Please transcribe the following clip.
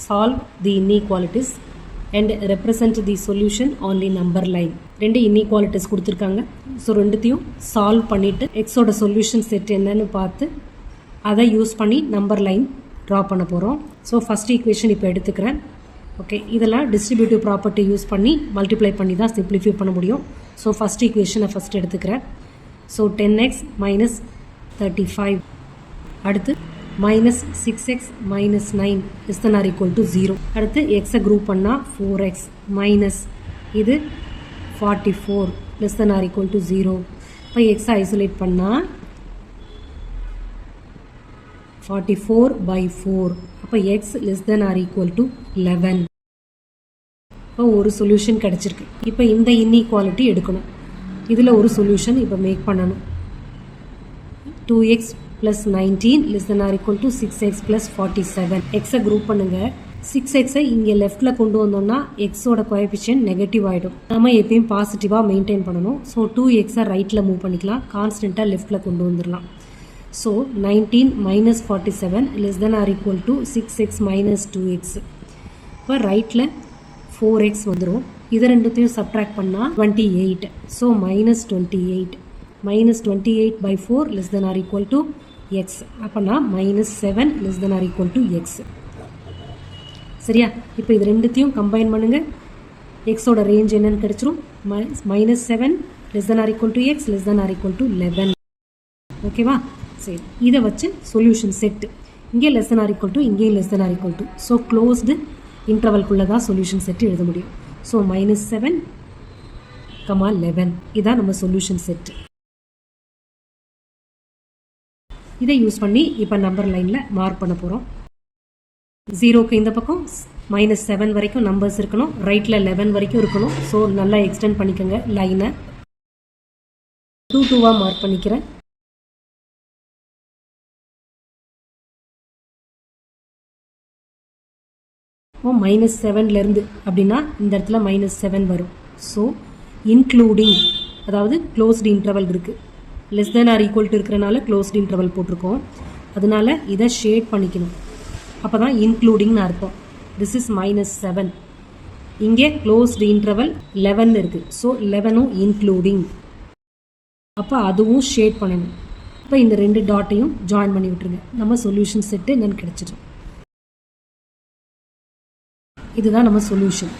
solve the inequalities and represent the solution on the number line. ரெண்டு inequalities கொடுத்துருக்காங்க. So ரெண்டுத்தையும் solve பண்ணிவிட்டு எக்ஸோட சொல்யூஷன் செட் என்னன்னு பார்த்து அதை யூஸ் பண்ணி நம்பர் லைன் ட்ரா பண்ண போகிறோம். ஸோ ஃபஸ்ட் ஈக்குவேஷன் இப்போ எடுத்துக்கிறேன். ஓகே, இதெல்லாம் டிஸ்ட்ரிபியூட்டிவ் ப்ராப்பர்ட்டி யூஸ் பண்ணி மல்டிப்ளை பண்ணி தான் சிம்ப்ளிஃபை பண்ண முடியும். ஸோ ஃபஸ்ட் ஈக்குவேஷனை ஃபஸ்ட் எடுத்துக்கிறேன். ஸோ 10x minus 35 அடுத்து minus 6x minus 9 less than or equal to 0. அடுத்து xஐ group பண்ணா 4x minus இது 44 less than or equal to 0. இப்போ xஐ isolate பண்ணா 44 by 4. அப்போ x less than or equal to 11. இப்போ ஒரு சொல்யூஷன் கிடைச்சிருக்கு. இப்போ இந்த இன்இக்வாலிட்டி எடுக்கணும். இதில் ஒரு சொல்யூஷன் இப்போ மேக் பண்ணணும். 2x plus 19 less than or equal to 6x plus 47. xஐ group பண்ணுங்க. 6xஐ இங்கே லெஃப்டில் கொண்டு வந்தோம்னா xோட கோஎஃபிஷியன்ட் நெகட்டிவ் ஆகிடும். நம்ம எப்பயும் பாசிட்டிவாக மெயின்டைன் பண்ணணும். ஸோ 2xஐ ரைட்டில் மூவ் பண்ணிக்கலாம், கான்ஸ்டண்ட்டாக லெஃப்டில் கொண்டு வந்துடலாம். So 19 minus 47 less than or equal to 6x minus 2x. இப்போ ரைட்டில் 4x வந்துடும். இதை ரெண்டுத்தையும் சப்ட்ராக்ட் பண்ணால் 28. So minus 28 minus 28 by 4 less than or equal to x. அப்போனா minus 7 less than or equal to x. சரியா? இப்போ இது ரெண்டுத்தையும் கம்பைன் பண்ணுங்க. எக்ஸோட ரேஞ்ச் என்னன்னு கிடைச்சிரும். minus 7 less than or equal to x less than or equal to 11. ஓகேவா? சரி, இதை வச்சு சொல்யூஷன் செட். இங்கே less than or equal to, இங்கே less than or equal to. So closed இன்டர்வல்குள்ளே தான் சொல்யூஷன் செட் எழுத முடியும். ஸோ minus 7, 11 இதான் நம்ம சொல்யூஷன் செட். இதை யூஸ் பண்ணி இப்போ நம்பர் லைனில் மார்க் பண்ண போகிறோம். 0க்கு இந்த பக்கம் -7 வரைக்கும் நம்பர்ஸ் இருக்கணும், ரைட்டில் 11 வரைக்கும் இருக்கணும். ஸோ நல்லா எக்ஸ்டெண்ட் பண்ணிக்கோங்க லைனை. 2 மார்க் பண்ணிக்கிறேன். -7லேருந்து அப்படின்னா இந்த இடத்துல -7 வரும். ஸோ இன்க்ளூடிங், அதாவது க்ளோஸ்டு இன்டர்வல் இருக்குது, less than or equal to இருக்கிறனால க்ளோஸ்டு இன்டர்வல் போட்டிருக்கோம். அதனால இதை ஷேட் பண்ணிக்கணும். அப்போ தான் இன்க்ளூடிங்னு அர்த்தம். This is -7. இங்கே க்ளோஸ்டு இன்டர்வல் 11 இருக்குது. ஸோ 11ம் இன்க்ளூடிங். அப்போ அதுவும் ஷேட் பண்ணணும். இப்போ இந்த ரெண்டு டாட்டையும் ஜாயின் பண்ணி விட்டுருங்க. நம்ம சொல்யூஷன் செட்டு என்னன்னு கிடச்சிடும். இதுதான் நம்ம சொல்யூஷன்.